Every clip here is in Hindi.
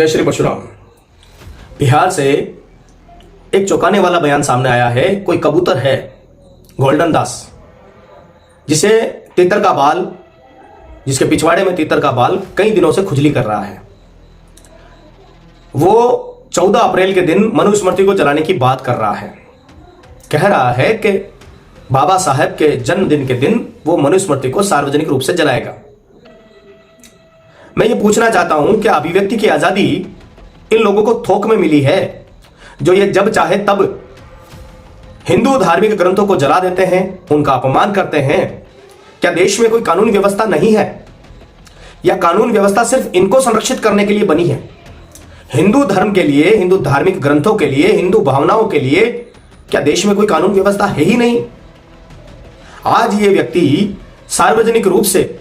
जय श्री परशुराम। बिहार से एक चौंकाने वाला बयान सामने आया है। कोई कबूतर है गोल्डन दास, जिसे तीतर का बाल, जिसके पिछवाड़े में तीतर का बाल कई दिनों से खुजली कर रहा है। वो 14 अप्रैल के दिन मनुस्मृति को जलाने की बात कर रहा है। कह रहा है कि बाबा साहेब के जन्मदिन के दिन वो मनुस्मृति को सार्वजनिक रूप से जलाएगा। मैं ये पूछना चाहता हूं कि अभिव्यक्ति की आजादी इन लोगों को थोक में मिली है, जो ये जब चाहे तब हिंदू धार्मिक ग्रंथों को जला देते हैं, उनका अपमान करते हैं। क्या देश में कोई कानून व्यवस्था नहीं है, या कानून व्यवस्था सिर्फ इनको संरक्षित करने के लिए बनी है? हिंदू धर्म के लिए, हिंदू धार्मिक ग्रंथों के लिए, हिंदू भावनाओं के लिए क्या देश में कोई कानून व्यवस्था है ही नहीं? आज ये व्यक्ति सार्वजनिक रूप से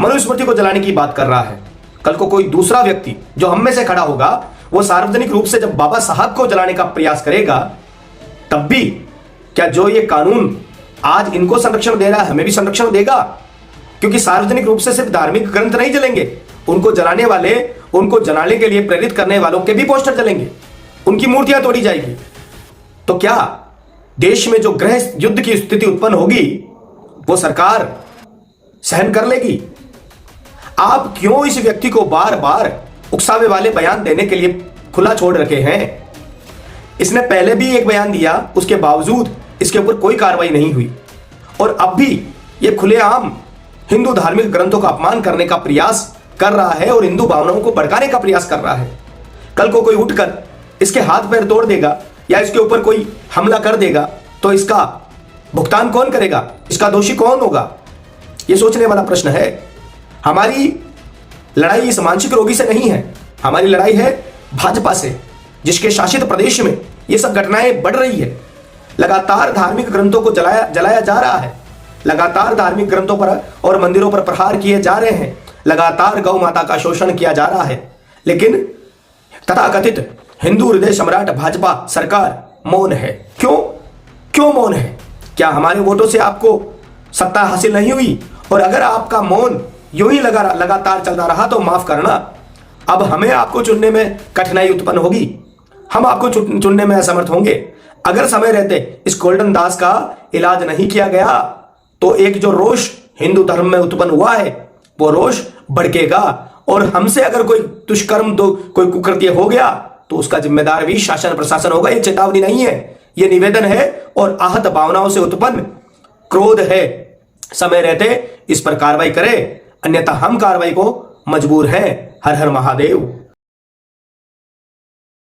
मनुस्मृति को जलाने की बात कर रहा है। कल को कोई दूसरा व्यक्ति जो हम में से खड़ा होगा, वो सार्वजनिक रूप से जब बाबा साहब को जलाने का प्रयास करेगा, तब भी क्या जो ये कानून आज इनको संरक्षण दे रहा है, हमें भी संरक्षण देगा? क्योंकि सार्वजनिक रूप से सिर्फ धार्मिक ग्रंथ नहीं जलेंगे, उनको जलाने वाले, उनको जलाने के लिए प्रेरित करने वालों के भी पोस्टर जलेंगे, उनकी मूर्तियां तोड़ी जाएगी। तो क्या देश में जो गृह युद्ध की स्थिति उत्पन्न होगी, वो सरकार सहन कर लेगी? आप क्यों इस व्यक्ति को बार बार उकसावे वाले बयान देने के लिए खुला छोड़ रखे हैं? इसने पहले भी एक बयान दिया, उसके बावजूद इसके ऊपर कोई कार्रवाई नहीं हुई, और अब भी ये खुलेआम हिंदू धार्मिक ग्रंथों का अपमान करने का प्रयास कर रहा है और हिंदू भावनाओं को भड़काने का प्रयास कर रहा है। कल को कोई उठकर इसके हाथ पैर तोड़ देगा या इसके ऊपर कोई हमला कर देगा, तो इसका भुगतान कौन करेगा? इसका दोषी कौन होगा? यह सोचने वाला प्रश्न है। हमारी लड़ाई इस मानसिक रोगी से नहीं है, हमारी लड़ाई है भाजपा से, जिसके शासित प्रदेश में ये सब घटनाएं बढ़ रही है। लगातार धार्मिक ग्रंथों को जलाया जा रहा है, लगातार धार्मिक ग्रंथों पर और मंदिरों पर प्रहार किए जा रहे हैं, लगातार गौ माता का शोषण किया जा रहा है। लेकिन तथाकथित हिंदू हृदय सम्राट भाजपा सरकार मौन है। क्यों मौन है? क्या हमारे वोटों से आपको सत्ता हासिल नहीं हुई? और अगर आपका मौन यूं ही लगातार चलता रहा तो माफ करना, अब हमें आपको चुनने में कठिनाई उत्पन्न होगी, हम आपको चुनने में असमर्थ होंगे। अगर समय रहते इस गोल्डन दास का इलाज नहीं किया गया, तो एक जो रोष हिंदू धर्म में उत्पन्न हुआ है, वो रोष भड़केगा, और हमसे अगर कोई दुष्कर्म, कोई कुकृत्य हो गया, तो उसका जिम्मेदार भी शासन प्रशासन होगा। ये चेतावनी नहीं है, ये निवेदन है, और आहत भावनाओं से उत्पन्न क्रोध है। समय रहते इस पर कार्रवाई करें, अन्यथा हम कार्रवाई को मजबूर हैं। हर हर महादेव।